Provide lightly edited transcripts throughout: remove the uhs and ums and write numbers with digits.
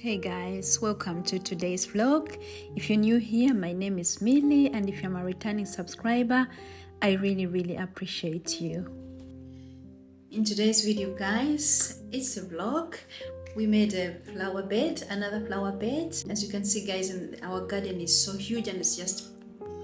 Hey guys, welcome to today's vlog. If you're new here, my name is Millie, and if you're a returning subscriber, I really appreciate you. In today's video guys, it's a vlog. We made a flower bed, another flower bed. As you can see guys, our garden is so huge and it's just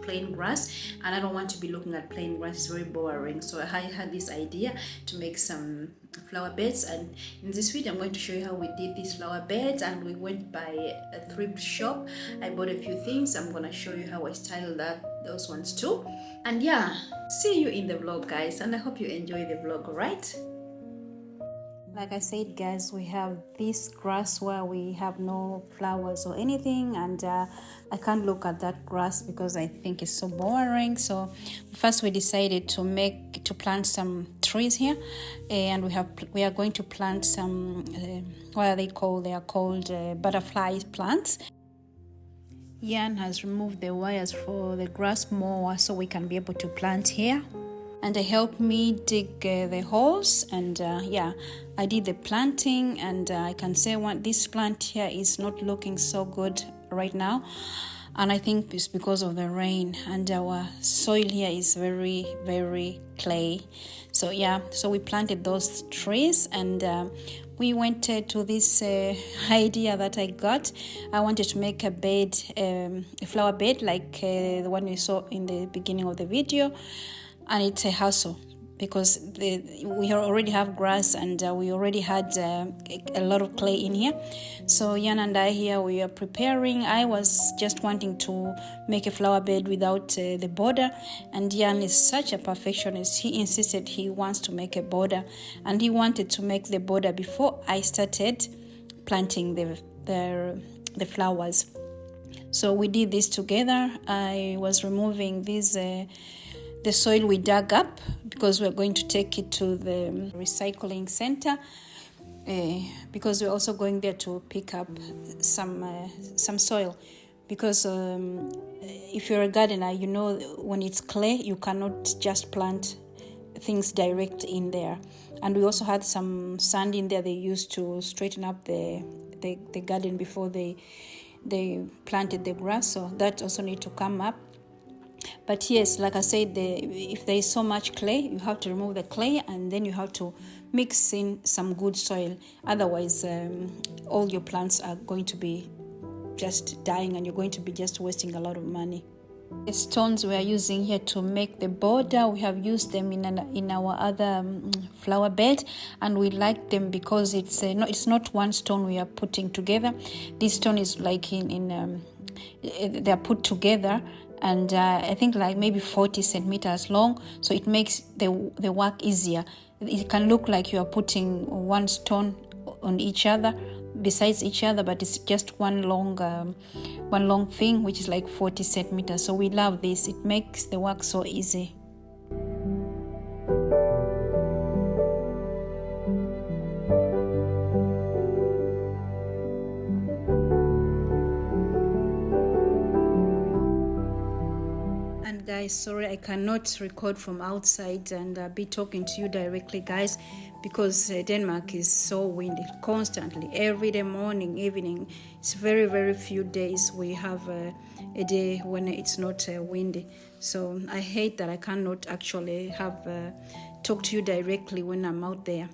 plain grass, and I don't want to be looking at plain grass. It's very boring, so I had this idea to make some flower beds, and in this video I'm going to show you how we did these flower beds. And we went by a thrift shop. I bought a few things. I'm gonna show you how I styled those ones too. And yeah, see you in the vlog guys, and I hope you enjoy the vlog. All right, like I said guys, we have this grass where we have no flowers or anything, and I can't look at that grass because I think it's so boring. So first we decided to plant some trees here, and we are going to plant some what are they called? They are called butterfly plants. Jan has removed the wires for the grass mower so we can be able to plant here, and they helped me dig the holes, and yeah, I did the planting. And I can say this plant here is not looking so good right now, and I think it's because of the rain, and our soil here is very clay. So yeah, so we planted those trees, and we went to this idea that I got. I wanted to make a bed, a flower bed like the one you saw in the beginning of the video. And it's a hassle because we already have grass, and we already had a lot of clay in here. So Jan and I here, we are preparing. I was just wanting to make a flower bed without the border, and Jan is such a perfectionist. He insisted he wants to make a border, and he wanted to make the border before I started planting the flowers. So we did this together. I was removing these the soil we dug up because we're going to take it to the recycling center, because we're also going there to pick up some soil, because if you're a gardener, you know when it's clay you cannot just plant things direct in there. And we also had some sand in there they used to straighten up the garden before they planted the grass, so that also need to come up. But yes, like I said, if there is so much clay, you have to remove the clay, and then you have to mix in some good soil. Otherwise, all your plants are going to be just dying, and you're going to be just wasting a lot of money. The stones we are using here to make the border, we have used them in our other flower bed, and we like them because it's not one stone we are putting together. This stone is like they are put together, and I think like maybe 40 centimeters long, so it makes the work easier. It can look like you are putting one stone on each other, besides each other, but it's just one long thing, which is like 40 centimeters. So we love this. It makes the work so easy. Guys, sorry I cannot record from outside and be talking to you directly guys, because Denmark is so windy constantly, every day, morning, evening. It's very few days we have a day when it's not windy. So I hate that I cannot actually have talk to you directly when I'm out there.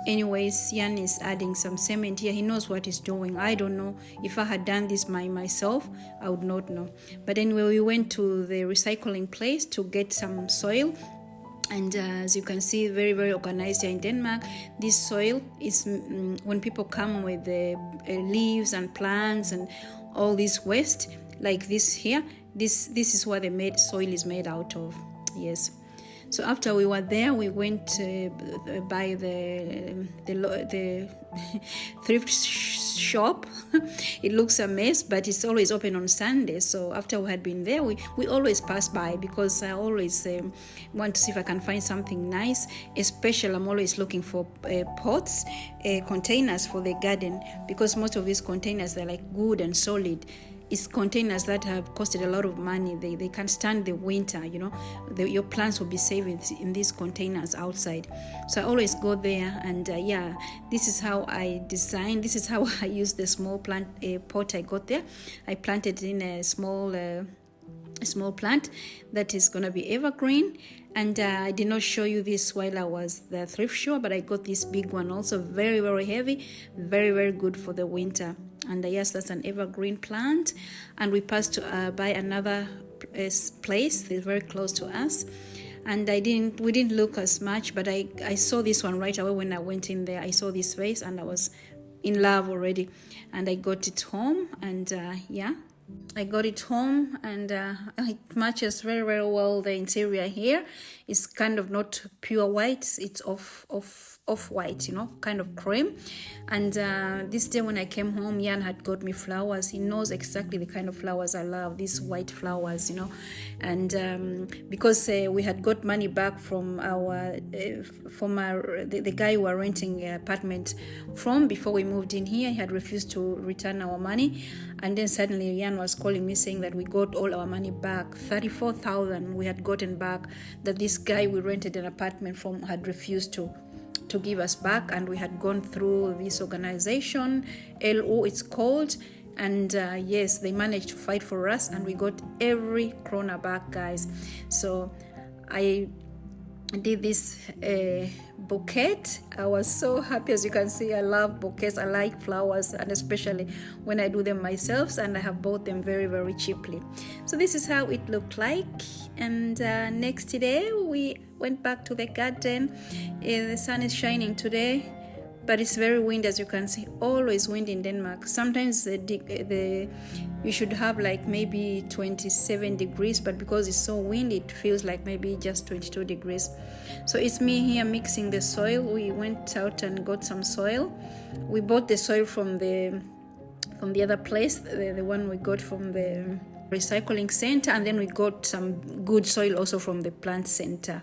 Anyways, Jan is adding some cement here. He knows what he's doing. I don't know. If I had done this myself, I would not know. But anyway, we went to the recycling place to get some soil. And as you can see, very organized here in Denmark. This soil is when people come with the leaves and plants and all this waste, like this here. This is what the soil is made out of. Yes. So after we were there, we went by the thrift shop. It looks a mess, but it's always open on Sunday. So after we had been there, we always pass by, because I always want to see if I can find something nice. Especially, I'm always looking for pots, containers for the garden, because most of these containers, they're like good and solid. it's containers that have costed a lot of money. They can stand the winter, you know. Your plants will be safe in these containers outside. So I always go there, and yeah, this is how I design. This is how I use the small plant pot I got there. I planted in a small plant that is going to be evergreen. And I did not show you this while I was the thrift show, but I got this big one also, very, very heavy, very, very good for the winter. And yes, that's an evergreen plant. And we passed to buy another place that's very close to us. And we didn't look as much, but I saw this one right away when I went in there. I saw this vase and I was in love already. And I got it home, and yeah, I got it home, and it matches very, very well the interior here. It's kind of not pure white, it's off white, you know, kind of cream. And this day when I came home, Jan had got me flowers. He knows exactly the kind of flowers I love, these white flowers, you know. And because we had got money back from the guy who were renting an apartment from before we moved in here, he had refused to return our money. And then suddenly Jan was calling me saying that we got all our money back, 34,000 we had gotten back, that this guy we rented an apartment from had refused to give us back. And we had gone through this organization, LO it's called, and yes, they managed to fight for us, and we got every krona back, guys. So I did this bouquet. I was so happy. As you can see, I love bouquets. I like flowers, and especially when I do them myself, and I have bought them very, very cheaply. So this is how it looked like. And next day we went back to the garden. The sun is shining today, but it's very windy, as you can see. Always wind in Denmark. Sometimes you should have like maybe 27 degrees, but because it's so windy, it feels like maybe just 22 degrees. So it's me here mixing the soil. We went out and got some soil. We bought the soil from the other place, the one we got from the recycling center, and then we got some good soil also from the plant center.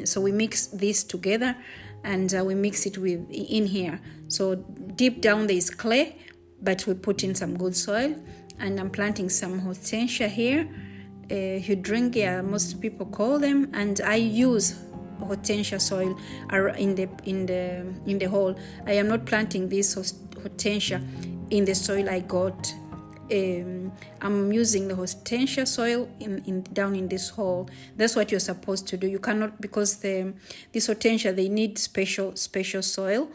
So we mix this together, and we mix it in here. So deep down there is clay, but we put in some good soil. And I'm planting some hortensia here, hydrangeas most people call them, and I use hortensia soil in the hole. I am not planting this hortensia in the soil I got. I'm using the hortensia soil down in this hole. That's what you're supposed to do. You cannot, because this hortensia, they need special soil.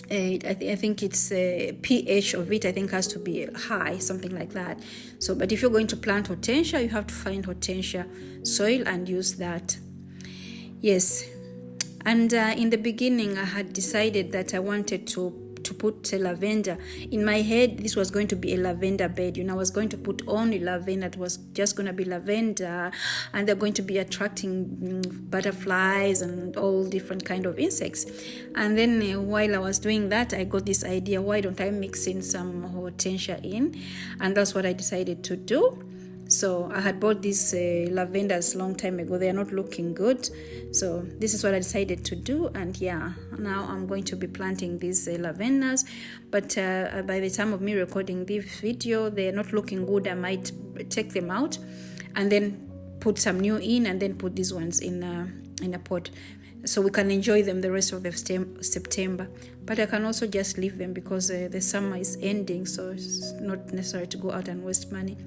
I think it's pH of it, I think, has to be high, something like that. So, but if you're going to plant hortensia, you have to find hortensia soil and use that. Yes. And in the beginning, I had decided that I wanted to put lavender. In my head, this was going to be a lavender bed. You know, I was going to put only lavender. It was just going to be lavender, and they're going to be attracting butterflies and all different kind of insects. And then while I was doing that, I got this idea, why don't I mix in some hortensia in? And that's what I decided to do. So I had bought these lavenders long time ago. They are not looking good. So this is what I decided to do. And yeah, now I'm going to be planting these lavenders. But by the time of me recording this video, they are not looking good. I might take them out and then put some new in, and then put these ones in a pot, so we can enjoy them the rest of the September. But I can also just leave them because the summer is ending, so it's not necessary to go out and waste money.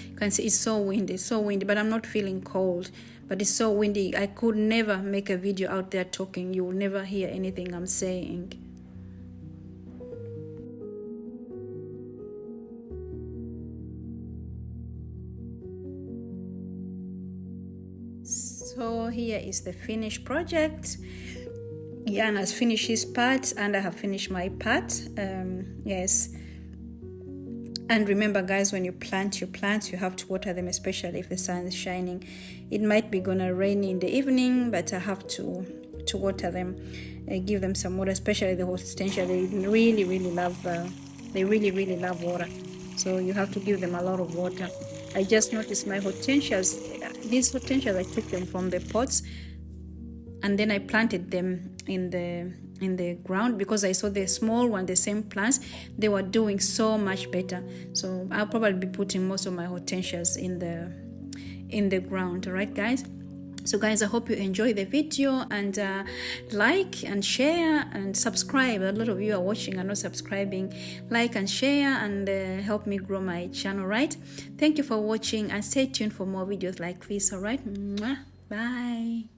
You can see it's so windy, but I'm not feeling cold, but it's so windy. I could never make a video out there talking. You will never hear anything I'm saying. So here is the finished project. Jan has finished his part, and I have finished my part. Yes. And remember, guys, when you plant your plants, you have to water them, especially if the sun is shining. It might be gonna rain in the evening, but I have to water them, give them some water, especially the hortensia. They really, really love. They really, really love water. So you have to give them a lot of water. I just noticed my hortensias. These hortensias, I took them from the pots, and then I planted them in the ground, because I saw the small one, the same plants, they were doing so much better. So I'll probably be putting most of my hortensias in the ground. All right, guys. So guys, I hope you enjoy the video, and like and share and subscribe. A lot of you are watching and not subscribing. Like and share and help me grow my channel, right? Thank you for watching, and stay tuned for more videos like this. All right, bye.